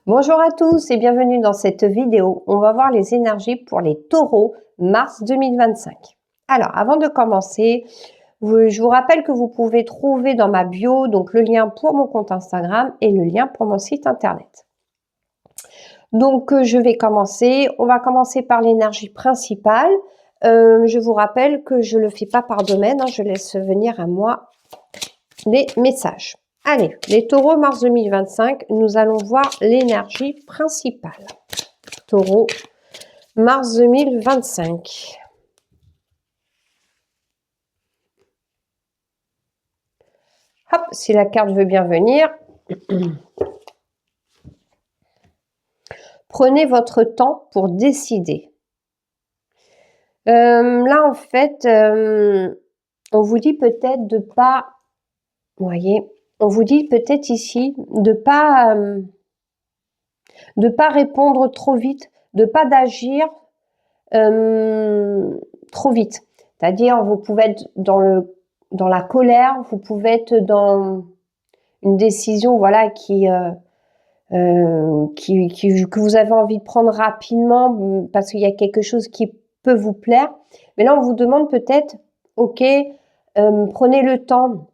Bonjour à tous et bienvenue dans cette vidéo. On va voir les énergies pour les taureaux mars 2025. Alors, avant de commencer, je vous rappelle que vous pouvez trouver dans ma bio donc le lien pour mon compte Instagram et le lien pour mon site internet. Donc, je vais commencer. On va commencer par l'énergie principale. Je vous rappelle que je ne le fais pas par domaine. Je laisse venir à moi les messages. Allez, les taureaux mars 2025, nous allons voir l'énergie principale. Taureau, mars 2025. Hop, si la carte veut bien venir. Prenez votre temps pour décider. Là, en fait, on vous dit peut-être de pas... Vous voyez, on vous dit peut-être ici de pas répondre trop vite, de pas d'agir trop vite. C'est-à-dire, vous pouvez être dans la colère, vous pouvez être dans une décision, voilà, que vous avez envie de prendre rapidement parce qu'il y a quelque chose qui peut vous plaire. Mais là, on vous demande peut-être, ok, prenez le temps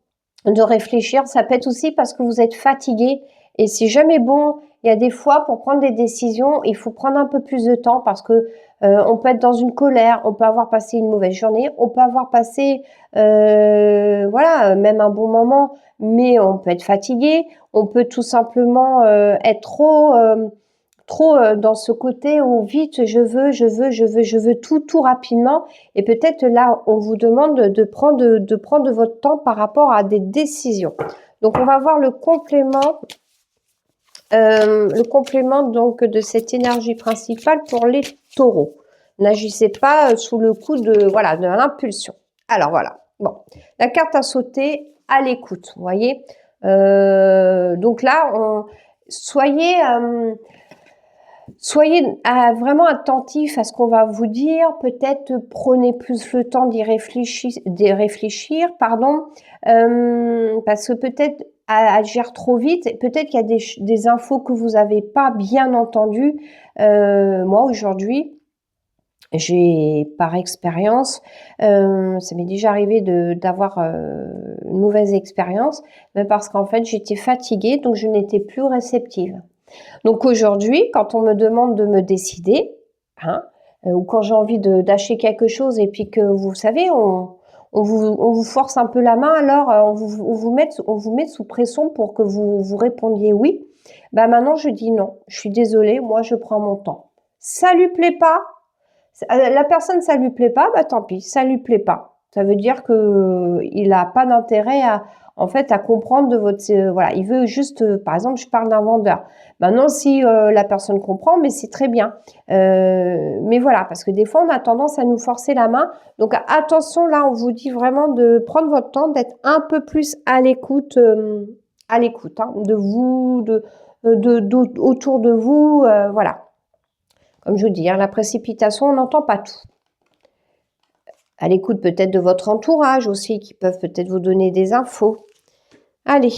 de réfléchir. Ça peut être aussi parce que vous êtes fatigué et c'est jamais bon. Il y a des fois, pour prendre des décisions, il faut prendre un peu plus de temps parce que on peut être dans une colère, on peut avoir passé une mauvaise journée, on peut avoir passé, voilà, même un bon moment, mais on peut être fatigué, on peut tout simplement être trop dans ce côté où vite je veux tout rapidement, et peut-être là on vous demande de prendre votre temps par rapport à des décisions. Donc on va voir le complément donc de cette énergie principale pour les taureaux. N'agissez pas sous le coup de l'impulsion. Alors voilà, bon, la carte a sauté, à l'écoute, vous voyez. Donc là, soyez vraiment attentif à ce qu'on va vous dire. Peut-être prenez plus le temps d'y réfléchir, pardon, parce que peut-être à agir trop vite, peut-être qu'il y a des infos que vous n'avez pas bien entendues. Moi aujourd'hui, j'ai par expérience, ça m'est déjà arrivé d'avoir une mauvaise expérience, mais parce qu'en fait j'étais fatiguée, donc je n'étais plus réceptive. Donc aujourd'hui, quand on me demande de me décider, ou quand j'ai envie d'acheter quelque chose et puis que vous savez, on vous force un peu la main, alors on vous met sous pression pour que vous répondiez oui. Bah maintenant je dis non, je suis désolée, moi je prends mon temps. Ça lui plaît pas, la personne ça lui plaît pas, bah tant pis, ça lui plaît pas. Ça veut dire que il a pas d'intérêt à comprendre de votre voilà, il veut juste par exemple, je parle d'un vendeur. Maintenant si la personne comprend, mais c'est très bien. Mais voilà, parce que des fois on a tendance à nous forcer la main. Donc attention, là on vous dit vraiment de prendre votre temps, d'être un peu plus à l'écoute de vous, autour de vous, voilà. Comme je vous dis, la précipitation, on n'entend pas tout. À l'écoute peut-être de votre entourage aussi, qui peuvent peut-être vous donner des infos. Allez,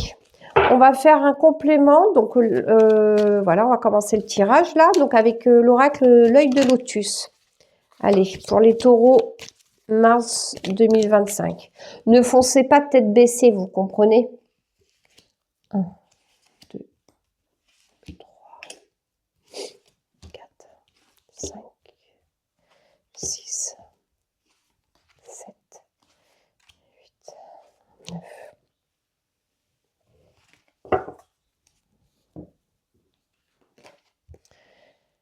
on va faire un complément. Donc voilà, on va commencer le tirage là. Donc avec l'oracle l'œil de lotus. Allez, pour les taureaux, mars 2025. Ne foncez pas tête baissée, vous comprenez? 1, 2, 3, 4, 5, 6, 7, 8, 9.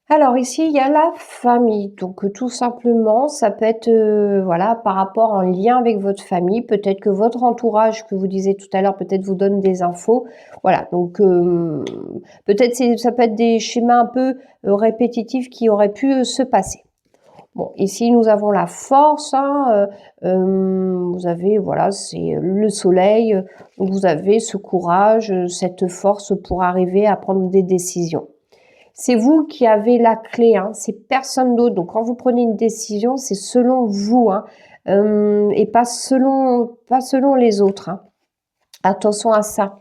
Alors ici, il y a la famille. Donc tout simplement, ça peut être voilà, par rapport en lien avec votre famille. Peut-être que votre entourage, que vous disiez tout à l'heure, peut-être vous donne des infos. Voilà, donc peut-être ça peut être des schémas un peu répétitifs qui auraient pu se passer. Bon, ici nous avons la force, vous avez, voilà, c'est le soleil, donc vous avez ce courage, cette force pour arriver à prendre des décisions. C'est vous qui avez la clé, c'est personne d'autre. Donc quand vous prenez une décision, c'est selon vous, et pas selon les autres. Attention à ça.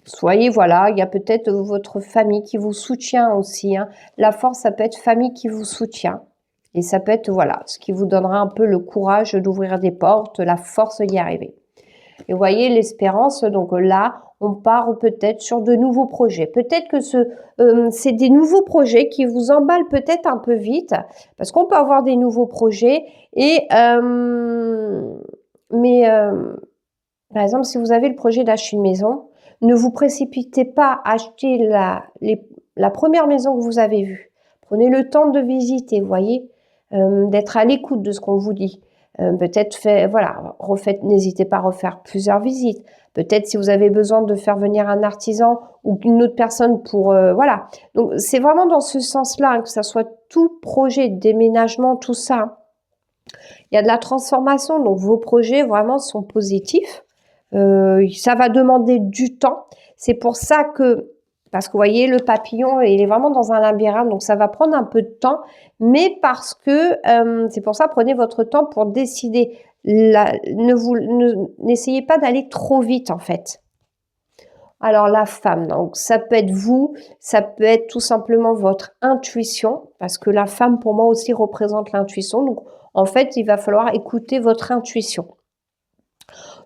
Soyez, voilà, il y a peut-être votre famille qui vous soutient aussi, hein. La force, ça peut être famille qui vous soutient. Et ça peut être, voilà, ce qui vous donnera un peu le courage d'ouvrir des portes, la force d'y arriver. Et vous voyez, l'espérance, donc là, on part peut-être sur de nouveaux projets. Peut-être que c'est des nouveaux projets qui vous emballent peut-être un peu vite, parce qu'on peut avoir des nouveaux projets. Mais par exemple, si vous avez le projet d'acheter une maison, ne vous précipitez pas à acheter la première maison que vous avez vue. Prenez le temps de visiter, vous voyez, d'être à l'écoute de ce qu'on vous dit. Peut-être voilà, n'hésitez pas à refaire plusieurs visites. Peut-être si vous avez besoin de faire venir un artisan ou une autre personne pour voilà. Donc c'est vraiment dans ce sens-là, hein, que ça soit tout projet, déménagement, tout ça. Il y a de la transformation, donc vos projets vraiment sont positifs. Ça va demander du temps. C'est pour ça que, parce que vous voyez, le papillon, il est vraiment dans un labyrinthe, donc ça va prendre un peu de temps, mais parce que, c'est pour ça, prenez votre temps pour décider. N'essayez pas d'aller trop vite, en fait. Alors, la femme, donc ça peut être vous, ça peut être tout simplement votre intuition, parce que la femme, pour moi, aussi représente l'intuition. Donc, en fait, il va falloir écouter votre intuition.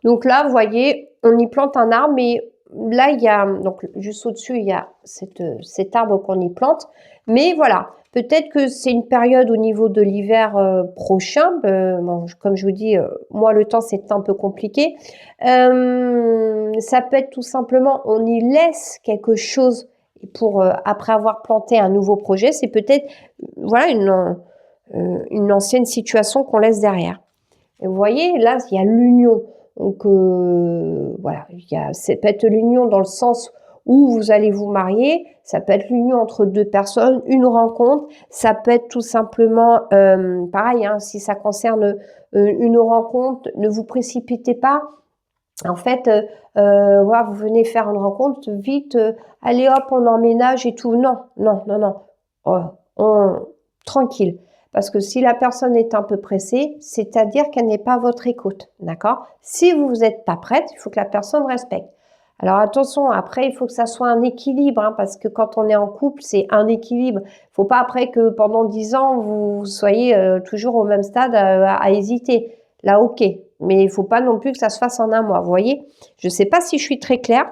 Donc là, vous voyez, on y plante un arbre, mais là, il y a, donc juste au-dessus, il y a cet arbre qu'on y plante. Mais voilà, peut-être que c'est une période au niveau de l'hiver prochain. Bon, comme je vous dis, moi, le temps, c'est un peu compliqué. Ça peut être tout simplement, on y laisse quelque chose pour, après avoir planté un nouveau projet. C'est peut-être, voilà, une ancienne situation qu'on laisse derrière. Et vous voyez, là, il y a l'union. Donc, voilà, c'est peut être l'union dans le sens où vous allez vous marier, ça peut être l'union entre deux personnes, une rencontre, ça peut être tout simplement, pareil, hein, si ça concerne une rencontre, ne vous précipitez pas. En fait, voilà, vous venez faire une rencontre, vite, allez hop, on emménage et tout. Non, non, non, non. Tranquille. Parce que si la personne est un peu pressée, c'est-à-dire qu'elle n'est pas à votre écoute, d'accord? Si vous n'êtes pas prête, il faut que la personne respecte. Alors attention, après, il faut que ça soit un équilibre, hein, parce que quand on est en couple, c'est un équilibre. Il ne faut pas après que pendant 10 ans, vous soyez toujours au même stade à hésiter. Là, ok. Mais il ne faut pas non plus que ça se fasse en un mois, vous voyez? Je ne sais pas si je suis très claire.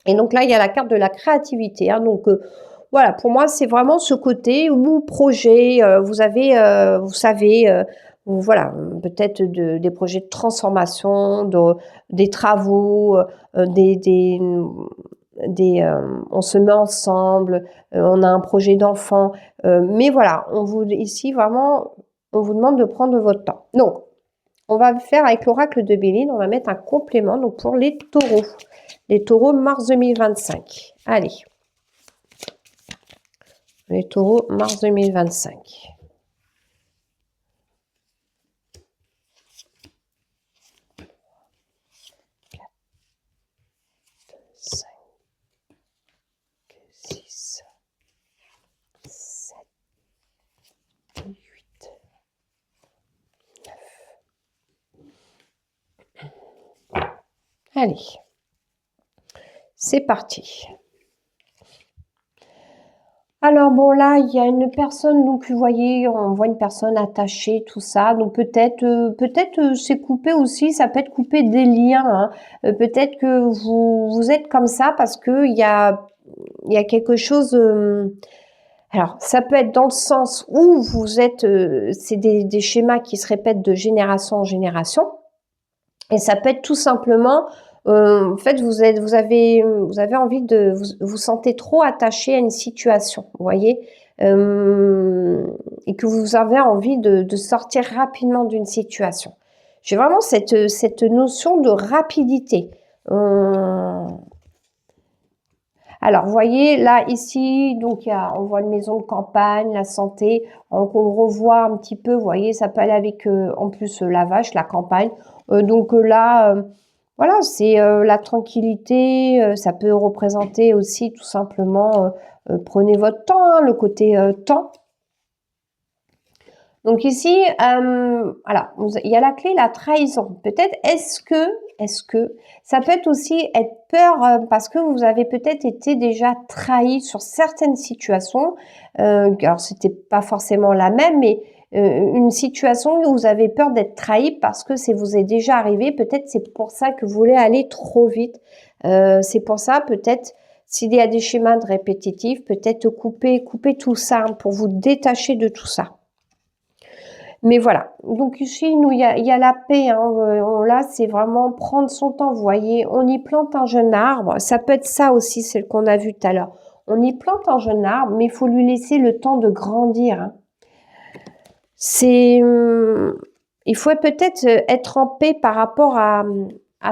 Et donc là, il y a la carte de la créativité, hein, donc voilà, pour moi, c'est vraiment ce côté où projet, vous savez, voilà, peut-être des projets de transformation, des travaux, on se met ensemble, on a un projet d'enfant, mais voilà, ici vraiment, on vous demande de prendre votre temps. Donc, on va faire avec l'oracle de Béline, on va mettre un complément donc pour les taureaux. Les taureaux, mars 2025. Allez. Les taureaux, mars 2025. 5, 6, 7, 8, 9. Allez. C'est parti. Alors bon, là, il y a une personne, donc vous voyez, on voit une personne attachée, tout ça. Donc peut-être c'est coupé aussi, ça peut être coupé des liens, hein. Peut-être que vous êtes comme ça parce que il y a quelque chose. Alors ça peut être dans le sens où vous êtes, c'est des schémas qui se répètent de génération en génération, et ça peut être tout simplement. En fait, vous avez envie de vous sentez trop attaché à une situation, vous voyez, et que vous avez envie de sortir rapidement d'une situation. J'ai vraiment cette notion de rapidité. Alors, vous voyez, là, ici, donc, on voit une maison de campagne, la santé. Donc, on revoit un petit peu, vous voyez, ça peut aller avec, en plus, la vache, la campagne. Donc là, voilà, c'est la tranquillité. Ça peut représenter aussi, tout simplement, prenez votre temps, hein, le côté temps. Donc ici, voilà, il y a la clé, la trahison. Peut-être, est-ce que est-ce que ça peut être aussi être peur parce que vous avez peut-être été déjà trahi sur certaines situations. Alors c'était pas forcément la même, mais une situation où vous avez peur d'être trahi parce que ça vous est déjà arrivé. Peut-être c'est pour ça que vous voulez aller trop vite. C'est pour ça peut-être s'il y a des schémas de répétitifs, peut-être couper tout ça hein, pour vous détacher de tout ça. Mais voilà, donc ici, nous, il y a la paix. Hein. Là, c'est vraiment prendre son temps. Vous voyez, on y plante un jeune arbre. Ça peut être ça aussi, celle qu'on a vu tout à l'heure. On y plante un jeune arbre, mais il faut lui laisser le temps de grandir. Hein. Il faut peut-être être en paix par rapport à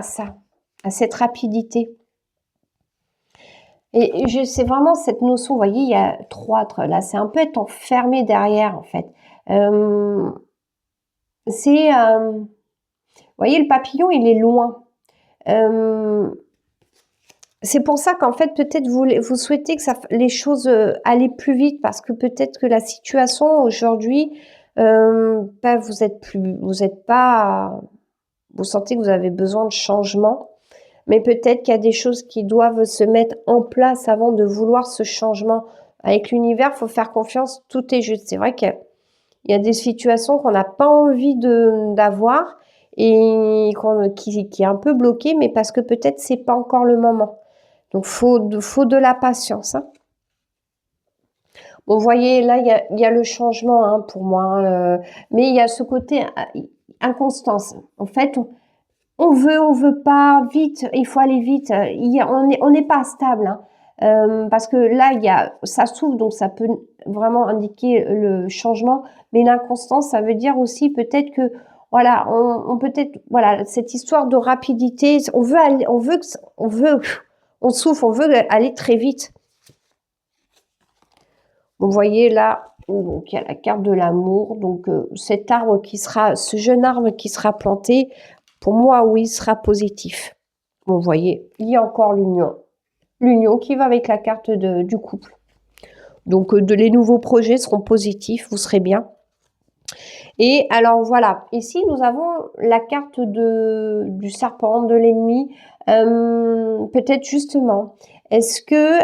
ça, à cette rapidité. Et c'est vraiment cette notion, vous voyez, il y a 3 là, c'est un peu être enfermé derrière, en fait. Vous voyez, le papillon, il est loin. C'est pour ça qu'en fait, peut-être vous souhaitez que les choses aillent plus vite parce que peut-être que la situation aujourd'hui, vous sentez que vous avez besoin de changement, mais peut-être qu'il y a des choses qui doivent se mettre en place avant de vouloir ce changement. Avec l'univers, il faut faire confiance, tout est juste. C'est vrai qu'il y a des situations qu'on n'a pas envie d'avoir et qui est un peu bloqué, mais parce que peut-être c'est pas encore le moment. Donc faut de la patience. Hein. Bon, vous voyez, là il y a le changement hein, pour moi, hein, mais il y a ce côté inconstance. En fait, on veut pas vite, il faut aller vite. On n'est pas stable. Hein. Parce que là, ça s'ouvre, donc ça peut vraiment indiquer le changement. Mais l'inconstance, ça veut dire aussi peut-être que, voilà, voilà, cette histoire de rapidité, on souffre, on veut aller très vite. Vous voyez là, donc il y a la carte de l'amour, donc ce jeune arbre qui sera planté, pour moi, oui, sera positif. Bon, vous voyez, il y a encore l'union. L'union qui va avec la carte du couple. Donc, les nouveaux projets seront positifs, vous serez bien. Et alors, voilà. Ici, nous avons la carte du serpent, de l'ennemi. Peut-être justement, est-ce que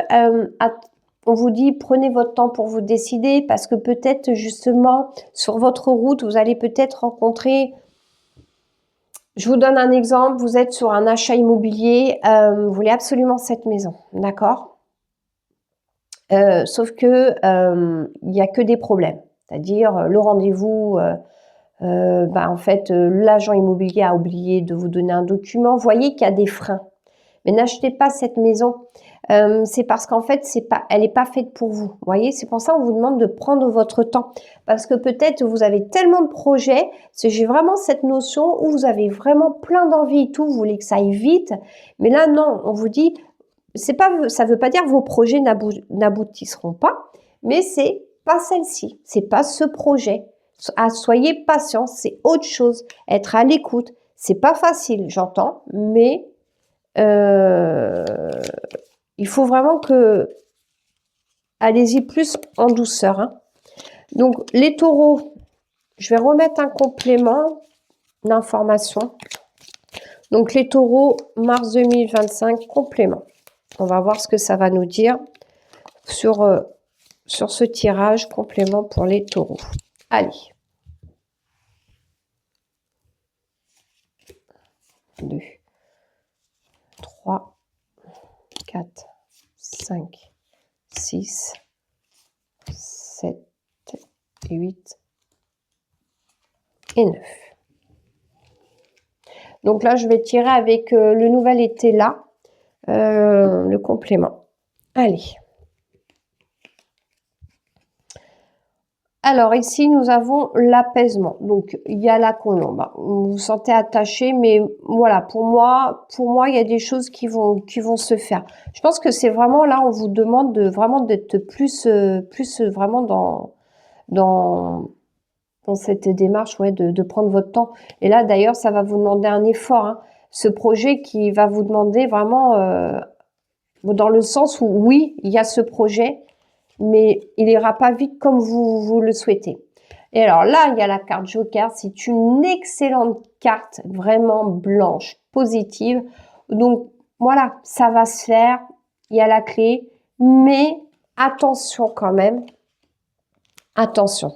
on vous dit prenez votre temps pour vous décider parce que peut-être justement sur votre route, vous allez peut-être rencontrer. Je vous donne un exemple, vous êtes sur un achat immobilier, vous voulez absolument cette maison, d'accord sauf que il n'y a que des problèmes, c'est-à-dire le rendez-vous, en fait, l'agent immobilier a oublié de vous donner un document, vous voyez qu'il y a des freins. Mais n'achetez pas cette maison, c'est parce qu'en fait, elle n'est pas faite pour vous. Vous voyez, c'est pour ça qu'on vous demande de prendre votre temps. Parce que peut-être vous avez tellement de projets, j'ai vraiment cette notion où vous avez vraiment plein d'envie et tout, vous voulez que ça aille vite. Mais là, non, on vous dit, ça ne veut pas dire que vos projets n'aboutiront pas, mais c'est pas celle-ci, c'est pas ce projet. Soyez patient, c'est autre chose. Être à l'écoute, c'est pas facile, j'entends, mais il faut vraiment que allez-y plus en douceur. Hein. Donc les taureaux, je vais remettre un complément d'information. Donc les taureaux, mars 2025, complément. On va voir ce que ça va nous dire sur ce tirage complément pour les taureaux. Allez. 2, 3, 4, 5, 6, 7, 8 et 9. Donc là, je vais tirer avec le nouvel été là, le complément. Allez. Alors ici, nous avons l'apaisement. Donc, il y a la colombe. Vous vous sentez attaché, mais voilà, pour moi, il y a des choses qui vont se faire. Je pense que c'est vraiment là, on vous demande vraiment d'être plus vraiment dans cette démarche, ouais, de prendre votre temps. Et là, d'ailleurs, ça va vous demander un effort. Hein. Ce projet qui va vous demander vraiment, dans le sens où, oui, il y a ce projet, mais il ira pas vite comme vous le souhaitez. Et alors là, il y a la carte Joker. C'est une excellente carte vraiment blanche, positive. Donc, voilà, ça va se faire. Il y a la clé. Mais attention quand même. Attention.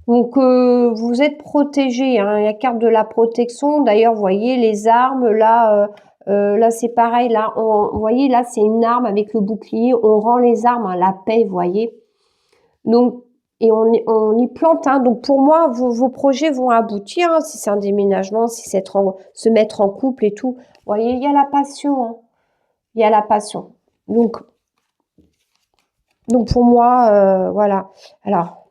Donc, vous êtes protégé, hein. Il y a carte de la protection. D'ailleurs, vous voyez, les armes, là, là c'est pareil. Là, vous voyez, là, c'est une arme avec le bouclier. On rend les armes à la paix, vous voyez. Donc, et on y plante. Hein. Donc, pour moi, vos projets vont aboutir. Hein, si c'est un déménagement, si c'est se mettre en couple et tout. Vous voyez, il y a la passion. Hein. Il y a la passion. Donc pour moi, voilà. Alors,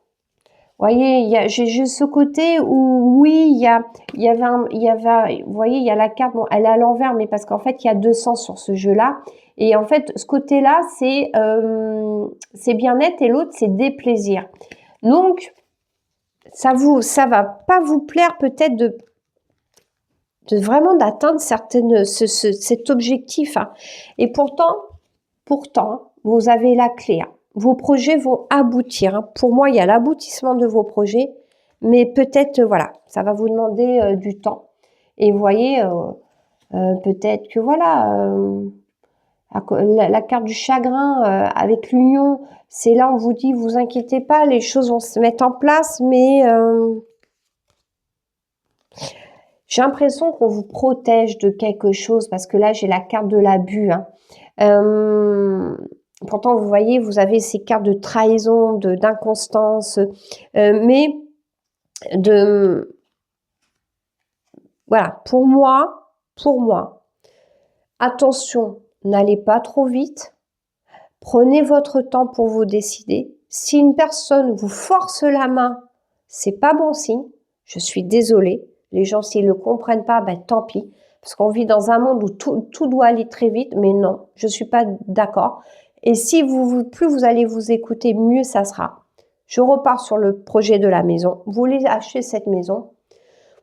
vous voyez, j'ai ce côté où, oui, il y avait, vous voyez, il y a la carte, bon, elle est à l'envers, mais parce qu'en fait, il y a 2 sens sur ce jeu-là. Et en fait, ce côté-là, c'est bien-être et l'autre, c'est déplaisir. Donc, ça va pas vous plaire peut-être de vraiment d'atteindre cet objectif. Hein. Et pourtant, vous avez la clé. Hein. Vos projets vont aboutir. Hein. Pour moi, il y a l'aboutissement de vos projets, mais peut-être, voilà, ça va vous demander du temps. Et vous voyez, peut-être que, voilà, la carte du chagrin avec l'union, c'est là, on vous dit, vous inquiétez pas, les choses vont se mettre en place, mais j'ai l'impression qu'on vous protège de quelque chose, parce que là, j'ai la carte de l'abus. Hein. Pourtant, vous voyez, vous avez ces cartes de trahison, d'inconstance, mais voilà, pour moi, attention, n'allez pas trop vite, prenez votre temps pour vous décider. Si une personne vous force la main, c'est pas bon signe, je suis désolée. Les gens, s'ils ne le comprennent pas, ben tant pis. Parce qu'on vit dans un monde où tout doit aller très vite, mais non, je ne suis pas d'accord. Et si plus vous allez vous écouter, mieux ça sera. Je repars sur le projet de la maison. Vous voulez acheter cette maison.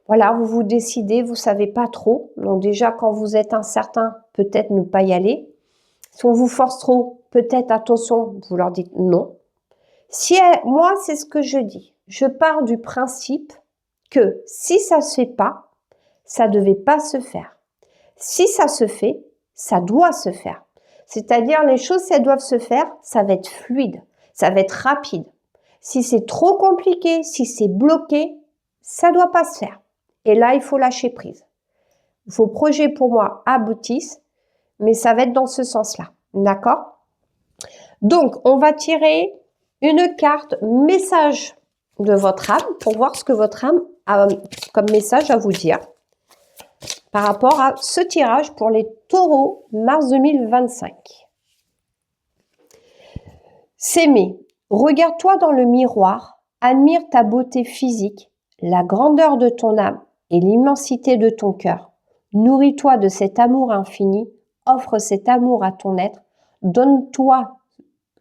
Voilà, vous vous décidez, vous ne savez pas trop. Donc déjà, quand vous êtes incertain, peut-être ne pas y aller. Si on vous force trop, peut-être, attention, vous leur dites non. Moi, c'est ce que je dis. Je pars du principe que si ça ne se fait pas, ça ne devait pas se faire. Si ça se fait, ça doit se faire. C'est-à-dire, les choses, si elles doivent se faire, ça va être fluide, ça va être rapide. Si c'est trop compliqué, si c'est bloqué, ça ne doit pas se faire. Et là, il faut lâcher prise. Vos projets, pour moi, aboutissent, mais ça va être dans ce sens-là. D'accord? Donc, on va tirer une carte message de votre âme pour voir ce que votre âme a comme message à vous dire par rapport à ce tirage pour les taureaux mars 2025. S'aimer. Regarde-toi dans le miroir, admire ta beauté physique, la grandeur de ton âme et l'immensité de ton cœur. Nourris-toi de cet amour infini, offre cet amour à ton être, donne-toi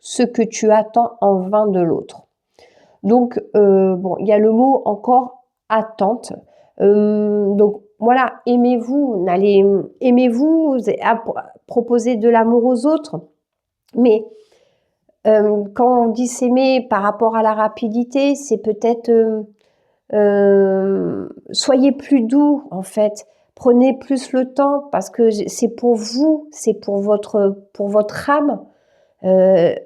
ce que tu attends en vain de l'autre. Donc, bon, il y a le mot encore attente. Donc, voilà, aimez-vous, proposer de l'amour aux autres. Mais quand on dit s'aimer par rapport à la rapidité, c'est peut-être soyez plus doux en fait. Prenez plus le temps parce que c'est pour vous, c'est pour votre âme.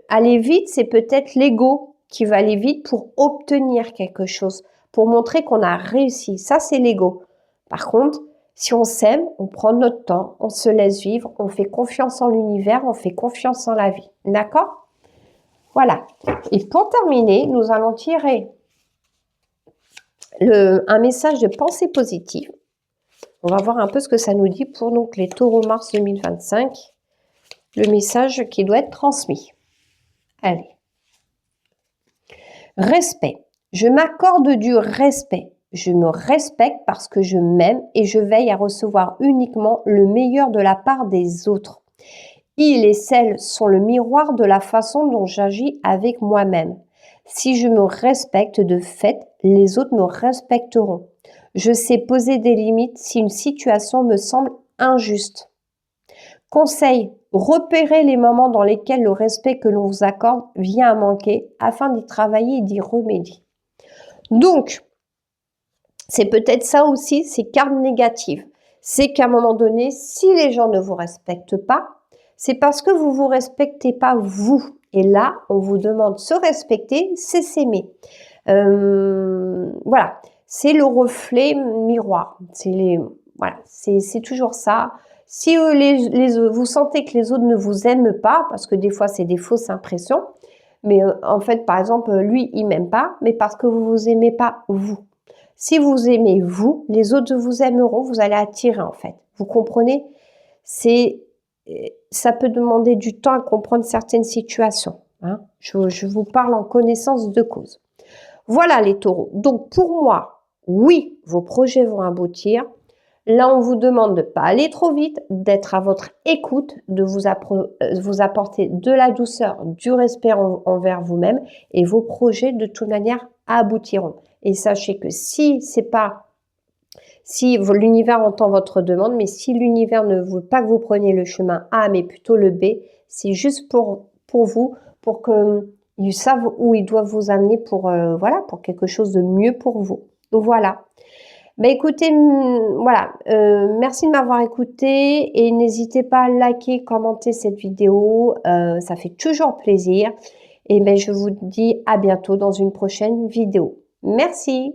Aller vite, c'est peut-être l'ego qui va aller vite pour obtenir quelque chose, pour montrer qu'on a réussi. Ça, c'est l'ego. Par contre, si on s'aime, on prend notre temps, on se laisse vivre, on fait confiance en l'univers, on fait confiance en la vie. D'accord? Voilà. Et pour terminer, nous allons tirer un message de pensée positive. On va voir un peu ce que ça nous dit pour donc, les taureaux mars 2025. Le message qui doit être transmis. Allez. Respect. Je m'accorde du respect. Je me respecte parce que je m'aime et je veille à recevoir uniquement le meilleur de la part des autres. Ils et celles sont le miroir de la façon dont j'agis avec moi-même. Si je me respecte de fait, les autres me respecteront. Je sais poser des limites si une situation me semble injuste. Conseil, repérez les moments dans lesquels le respect que l'on vous accorde vient à manquer afin d'y travailler et d'y remédier. Donc, C'est peut-être ça aussi, ces cartes négatives. C'est qu'à un moment donné, si les gens ne vous respectent pas, c'est parce que vous vous respectez pas vous. Et là, on vous demande de se respecter, c'est s'aimer. Voilà, c'est le reflet miroir. Voilà, c'est toujours ça. Si vous sentez que les autres ne vous aiment pas, parce que des fois c'est des fausses impressions, mais en fait, par exemple, lui, il m'aime pas, mais parce que vous vous aimez pas vous. Si vous aimez vous, les autres vous aimeront, vous allez attirer en fait. Vous comprenez? Ça peut demander du temps à comprendre certaines situations. Hein. Je vous parle en connaissance de cause. Voilà les taureaux. Donc pour moi, oui, vos projets vont aboutir. Là, on vous demande de ne pas aller trop vite, d'être à votre écoute, de vous apporter de la douceur, du respect envers vous-même et vos projets de toute manière aboutiront. Et sachez que si l'univers entend votre demande, mais si l'univers ne veut pas que vous preniez le chemin A, mais plutôt le B, c'est juste pour vous, pour qu'ils savent où ils doivent vous amener pour quelque chose de mieux pour vous. Donc voilà. Ben écoutez, voilà, merci de m'avoir écouté et n'hésitez pas à liker, commenter cette vidéo, ça fait toujours plaisir. Et ben je vous dis à bientôt dans une prochaine vidéo. Merci.